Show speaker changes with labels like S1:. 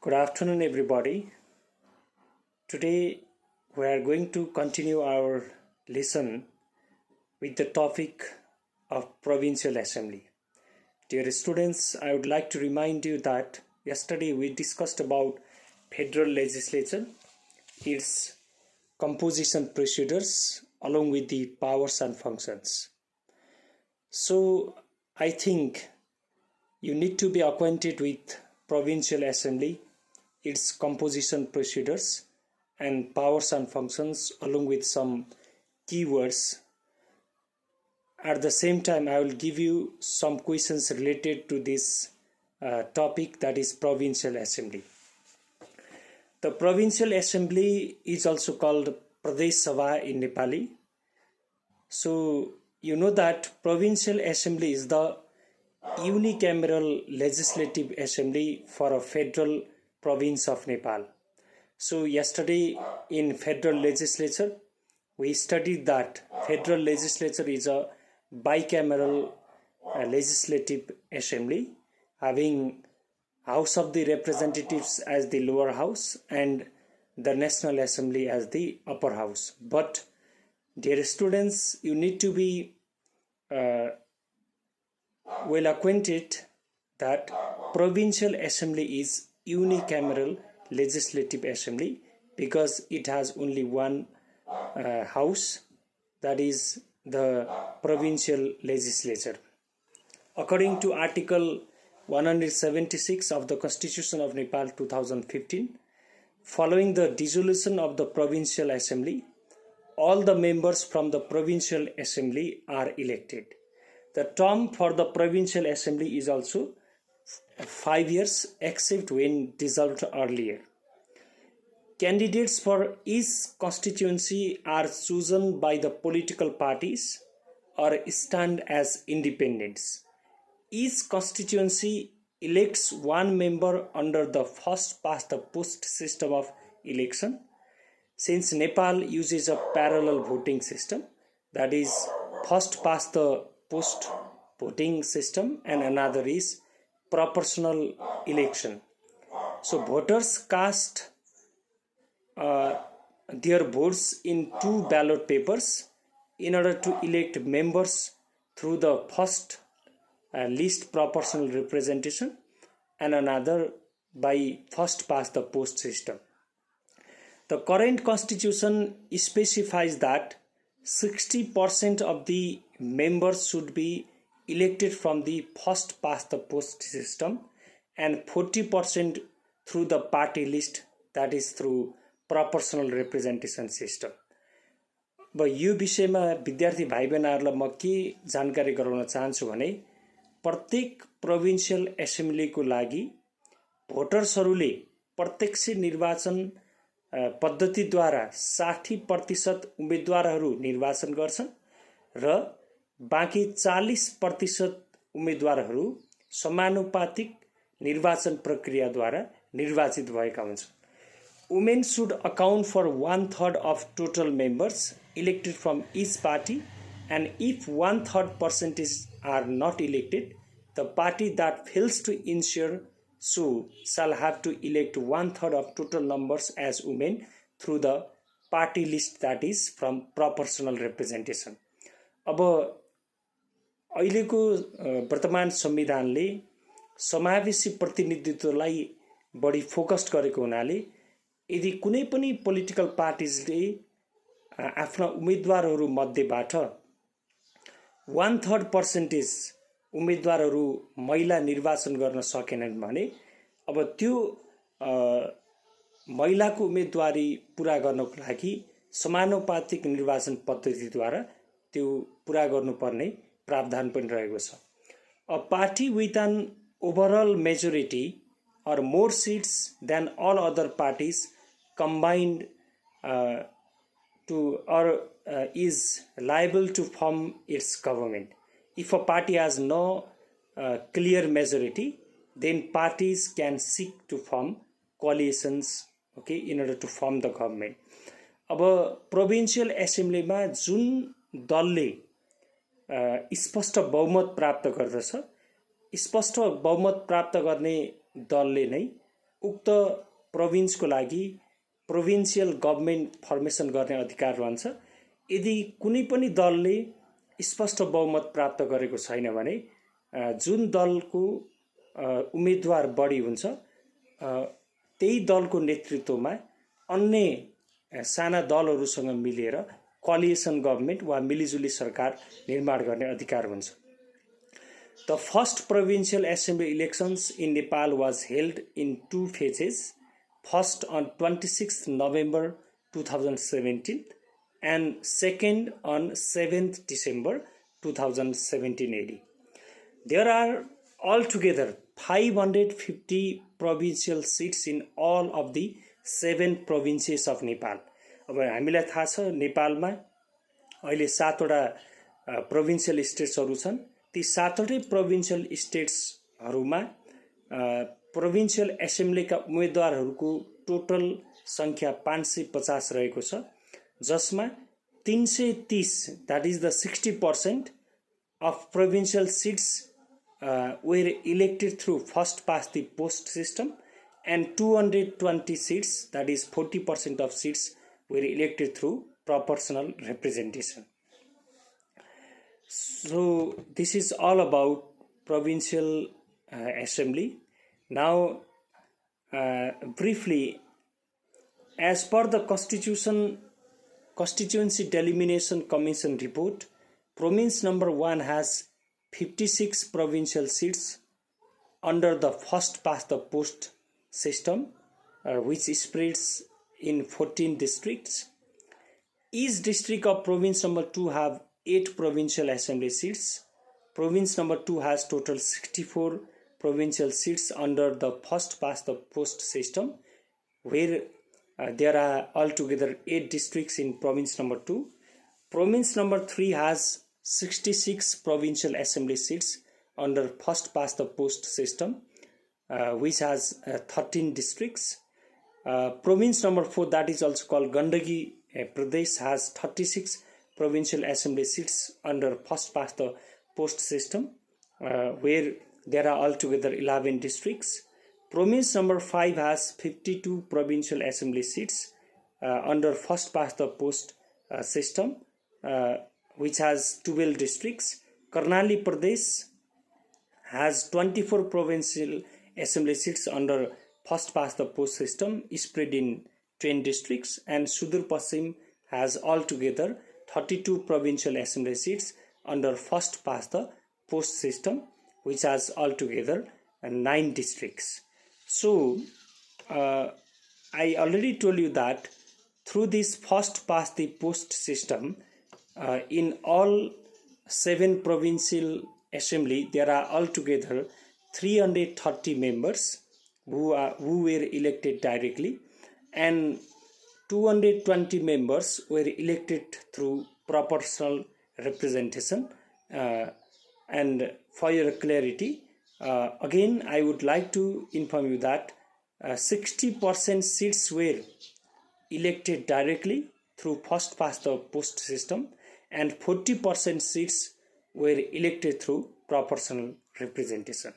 S1: Good afternoon, everybody. Today we are going to continue our lesson with the topic of Provincial Assembly. Dear students, I would like to remind you that yesterday we discussed about federal legislature, its composition procedures, along with the powers and functions. So I think you need to be acquainted with Provincial Assembly, its composition procedures and powers and functions, along with some keywords. At the same time, I will give you some questions related to this topic, that is Provincial Assembly. The Provincial Assembly is also called Pradesh Sabha in Nepali. So you know that Provincial Assembly is the unicameral legislative assembly for a federal province of Nepal. So yesterday in federal legislature, we studied that federal legislature is a bicameral legislative assembly having House of the Representatives as the lower house and the National Assembly as the upper house. But dear students, you need to be well acquainted that Provincial Assembly is unicameral legislative assembly because it has only one house, that is the provincial legislature. According to Article 176 of the Constitution of Nepal 2015, following the dissolution of the Provincial Assembly, all the members from the Provincial Assembly are elected. The term for the Provincial Assembly is also 5 years, except when dissolved earlier. Candidates for each constituency are chosen by the political parties or stand as independents. Each constituency elects one member under the first past the post system of election. Since Nepal uses a parallel voting system, that is first past the post voting system, and another is proportional election. So voters cast their votes in two ballot papers in order to elect members through the first least proportional representation and another by first past the post system. The current constitution specifies that 60% of the members should be elected from the first past the post system and 40% through the party list, that is through proportional representation system. अब यो विषयमा विद्यार्थी भाइ बहनहरुलाई म के जानकारी गराउन चाहन्छु भने प्रत्येक प्रोभिन्शियल एसेम्ब्लीको लागि भोटर्सहरूले प्रत्यक्ष निर्वाचन पद्धतिद्वारा 60% उम्मेदवारहरू निर्वाचन गर्छन् र बाँकी 40% उम्मेदवारहरू समानुपातिक निर्वाचन प्रक्रियाद्वारा निर्वाचित भएका हुन्छन्. Women should account for 1/3 of total members elected from each party, and if 1/3% are not elected, the party that fails to ensure so shall have to elect 1/3 of total numbers as women through the party list, that is from proportional representation. अब अहिलेको वर्तमान संविधानले समावेशी प्रतिनिधित्वलाई बढी focused गरेको हुनाले यदि कुनै पनि पोलिटिकल पार्टीजले आफ्ना उम्मेदवारहरू मध्येबाट 1/3% उम्मेदवारहरू महिला निर्वाचन गर्न सकेनन् भने अब त्यो महिलाको उम्मेदवारी पूरा गर्नको लागि समानुपातिक निर्वाचन पद्धतिद्वारा त्यो पूरा गर्नुपर्ने प्रावधान पनि रहेको छ. A party with an overall majority or more seats than all other parties combined is liable to form its government. If a party has no clear majority, then parties can seek to form coalitions, okay, in order to form the government. अब प्रोभिन्शियल एसेम्ब्लीमा जुन दलले स्पष्ट बहुमत प्राप्त गर्दछ, स्पष्ट बहुमत प्राप्त गर्ने दलले नै उक्त प्रोभिन्सको लागि प्रोभिन्सियल गभर्नमेन्ट फर्मेसन गर्ने अधिकार रहन्छ। यदि कुनै पनि दलले स्पष्ट बहुमत प्राप्त गरेको छैन भने जुन दलको उम्मेदवार बढी हुन्छ त्यही दलको नेतृत्वमा अन्य साना दलहरूसँग मिलेर कोअलिसन गभर्नमेन्ट वा मिलिजुली सरकार निर्माण गर्ने अधिकार हुन्छ। The first provincial assembly elections in Nepal was held in 2 phases, first on 26th November 2017 and second on 7th December 2017 AD. There are altogether 550 provincial seats in all of the 7 provinces of Nepal. अब हामीलाई थाहा छ नेपालमा अहिले 7 वटा provincial स्टेट्सहरू छन्। ती 7वटै provincial स्टेट्सहरूमा provincial एसेम्ब्लीका उम्मेदवारहरूको टोटल सङ्ख्या 550 रहेको छ, जसमा 330 that is the 60% of provincial seats were elected through first past the post system and 220 seats that is 40% of seats were elected through proportional representation. So this is all about provincial assembly. Now briefly, as per the Constituency Delimitation Commission report, province number 1 has 56 provincial seats under the first past the post system, which spreads in 14 districts. Each district of province number 2 have 8 provincial assembly seats. Province number 2 has total 64 provincial seats under the first past the post system, where there are altogether 8 districts in province number 2. Province number 3 has 66 provincial assembly seats under first past the post system, which has 13 districts. Province number 4, that is also called Gandagi Pradesh, has 36 provincial assembly seats under first past the post system, where there are altogether 11 districts. Province number 5 has 52 provincial assembly seats under first past the post system, which has 12 districts. Karnali Pradesh has 24 provincial assembly seats under first past the post system spread in 10 districts, and Sudur Paschim has altogether 32 provincial assembly seats under first past the post system, which has altogether 9 districts. So I already told you that through this first past the post system, in all 7 provincial assembly there are altogether 330 members who were elected directly, and 220 members were elected through proportional representation. And for your clarity, again I would like to inform you that 60% seats were elected directly through first past the post system, and 40% seats were elected through proportional representation.